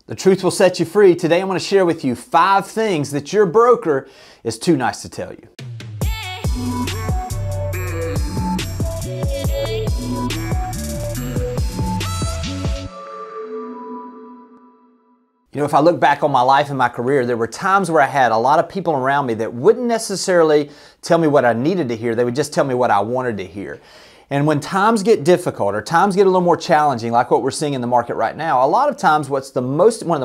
The truth will set you free. Today I'm going to share with you 5 things that your broker is too nice to tell you. You know, if I look back on my life and my career, there were times where I had a lot of people around me that wouldn't necessarily tell me what I needed to hear. They would just tell me what I wanted to hear. And when times get difficult or times get a little more challenging, like what we're seeing in the market right now, a lot of times one of the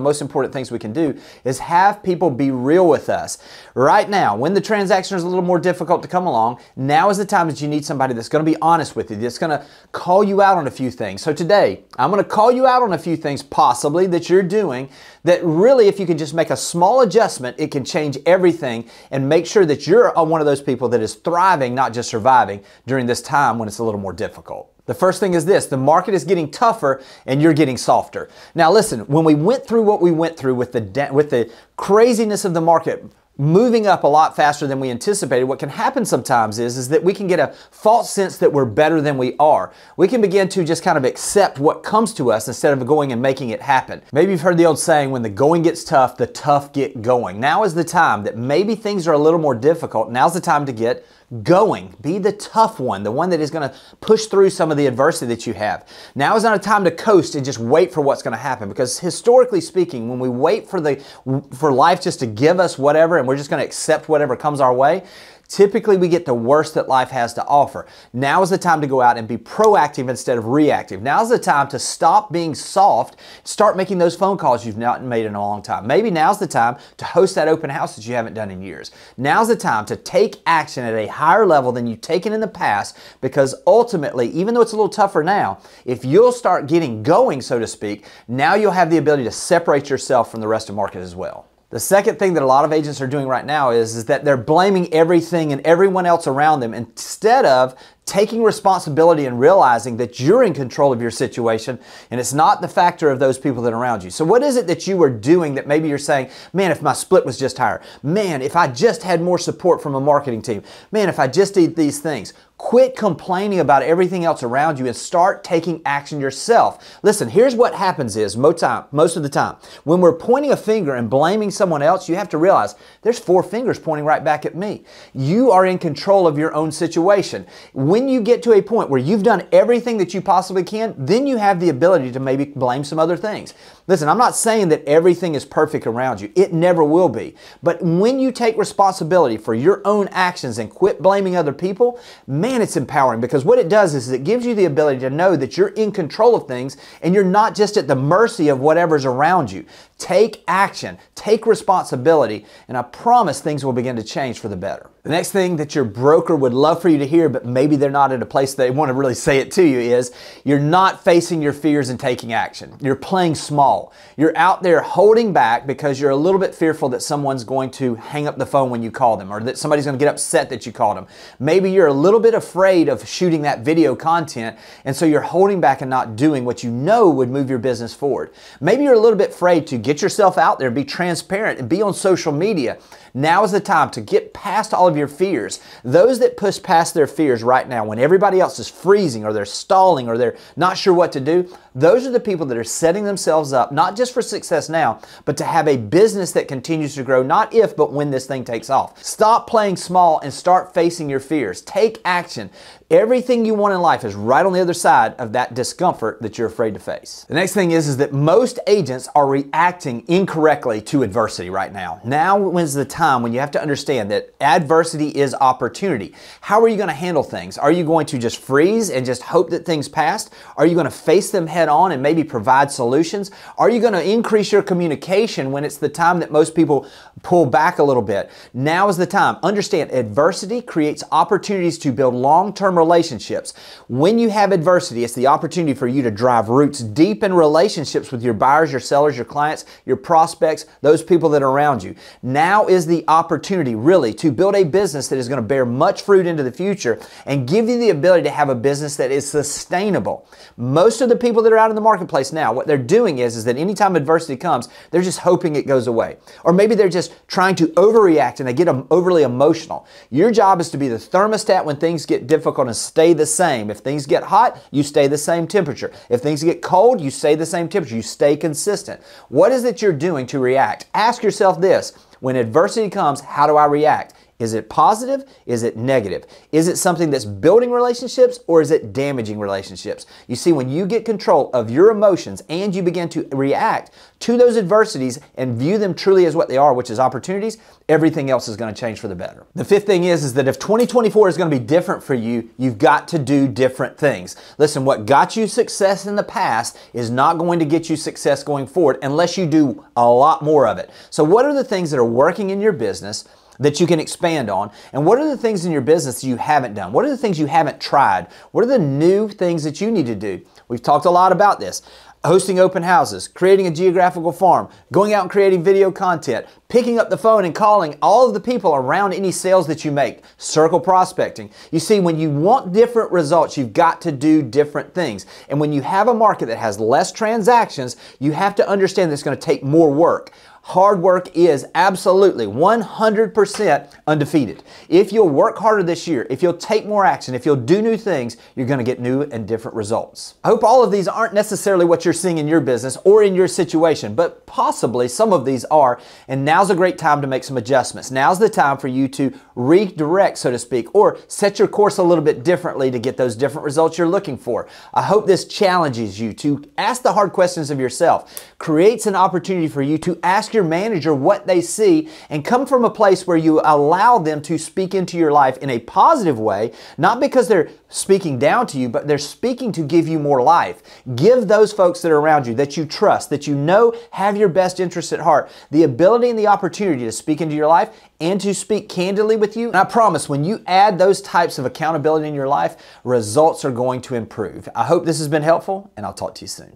most important things we can do is have people be real with us. Right now, when the transaction is a little more difficult to come along, now is the time that you need somebody that's going to be honest with you, that's going to call you out on a few things. So today, I'm going to call you out on a few things possibly that you're doing that really, if you can just make a small adjustment, it can change everything and make sure that you're one of those people that is thriving, not just surviving during this time when it's a little more difficult. The first thing is this: the market is getting tougher and you're getting softer. Now listen, when we went through what we went through with the craziness of the market moving up a lot faster than we anticipated, what can happen sometimes is that we can get a false sense that we're better than we are. We can begin to just kind of accept what comes to us instead of going and making it happen. Maybe you've heard the old saying, when the going gets tough, the tough get going. Now is the time that maybe things are a little more difficult. Now's the time to get going. Be the tough one, the one that is going to push through some of the adversity that you have. Now is not a time to coast and just wait for what's going to happen, because historically speaking, when we wait for life just to give us whatever and we're just going to accept whatever comes our way, typically we get the worst that life has to offer. Now is the time to go out and be proactive instead of reactive. Now is the time to stop being soft, start making those phone calls you've not made in a long time. Maybe now's the time to host that open house that you haven't done in years. Now's the time to take action at a higher level than you've taken in the past, because ultimately, even though it's a little tougher now, if you'll start getting going, so to speak, now you'll have the ability to separate yourself from the rest of the market as well. The second thing that a lot of agents are doing right now is that they're blaming everything and everyone else around them instead of taking responsibility and realizing that you're in control of your situation and it's not the factor of those people that are around you. So what is it that you are doing that maybe you're saying, man, if my split was just higher, man, if I just had more support from a marketing team, man, if I just did these things. Quit complaining about everything else around you and start taking action yourself. Listen, here's what happens is most of the time, when we're pointing a finger and blaming someone else, you have to realize there's 4 fingers pointing right back at me. You are in control of your own situation. When you get to a point where you've done everything that you possibly can, then you have the ability to maybe blame some other things. Listen, I'm not saying that everything is perfect around you. It never will be. But when you take responsibility for your own actions and quit blaming other people, man, it's empowering, because what it does is it gives you the ability to know that you're in control of things and you're not just at the mercy of whatever's around you. Take action, take responsibility, and I promise things will begin to change for the better. The next thing that your broker would love for you to hear, but maybe they're not at a place they want to really say it to you, is you're not facing your fears and taking action. You're playing small. You're out there holding back because you're a little bit fearful that someone's going to hang up the phone when you call them, or that somebody's going to get upset that you called them. Maybe you're a little bit afraid of shooting that video content, and so you're holding back and not doing what you know would move your business forward. Maybe you're a little bit afraid to get yourself out there, be transparent, and be on social media. Now is the time to get past all of your fears. Those that push past their fears right now, when everybody else is freezing or they're stalling or they're not sure what to do, those are the people that are setting themselves up, not just for success now, but to have a business that continues to grow, not if, but when this thing takes off. Stop playing small and start facing your fears. Take action. Everything you want in life is right on the other side of that discomfort that you're afraid to face. The next thing is that most agents are reacting incorrectly to adversity right now. Now is the time when you have to understand that adversity is opportunity. How are you going to handle things? Are you going to just freeze and just hope that things pass? Are you going to face them head on and maybe provide solutions? Are you going to increase your communication when it's the time that most people pull back a little bit? Now is the time. Understand, adversity creates opportunities to build long-term relationships. When you have adversity, it's the opportunity for you to drive roots deep in relationships with your buyers, your sellers, your clients, your prospects, those people that are around you. Now is the opportunity really to build a business that is going to bear much fruit into the future and give you the ability to have a business that is sustainable. Most of the people that are out in the marketplace now, what they're doing is that anytime adversity comes, they're just hoping it goes away. Or maybe they're just trying to overreact and they get overly emotional. Your job is to be the thermostat when things get difficult to stay the same. If things get hot, you stay the same temperature. If things get cold, you stay the same temperature. You stay consistent. What is it you're doing to react? Ask yourself this. When adversity comes, how do I react? Is it positive? Is it negative? Is it something that's building relationships or is it damaging relationships? You see, when you get control of your emotions and you begin to react to those adversities and view them truly as what they are, which is opportunities, everything else is going to change for the better. The fifth thing is that if 2024 is going to be different for you, you've got to do different things. Listen, what got you success in the past is not going to get you success going forward unless you do a lot more of it. So what are the things that are working in your business that you can expand on? And what are the things in your business that you haven't done? What are the things you haven't tried? What are the new things that you need to do? We've talked a lot about this. Hosting open houses, creating a geographical farm, going out and creating video content, picking up the phone and calling all of the people around any sales that you make, circle prospecting. You see, when you want different results, you've got to do different things. And when you have a market that has less transactions, you have to understand that it's going to take more work. Hard work is absolutely 100% undefeated. If you'll work harder this year, if you'll take more action, if you'll do new things, you're going to get new and different results. I hope all of these aren't necessarily what you're seeing in your business or in your situation, but possibly some of these are, and now's a great time to make some adjustments. Now's the time for you to redirect, so to speak, or set your course a little bit differently to get those different results you're looking for. I hope this challenges you to ask the hard questions of yourself, creates an opportunity for you to ask your manager what they see and come from a place where you allow them to speak into your life in a positive way, not because they're speaking down to you, but they're speaking to give you more life. Give those folks that are around you, that you trust, that you know have your best interests at heart, the ability and the opportunity to speak into your life and to speak candidly with you. And I promise, when you add those types of accountability in your life, results are going to improve. I hope this has been helpful, and I'll talk to you soon.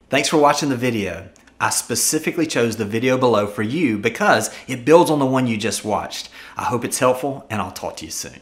Thanks for watching the video. I specifically chose the video below for you because it builds on the one you just watched. I hope it's helpful, and I'll talk to you soon.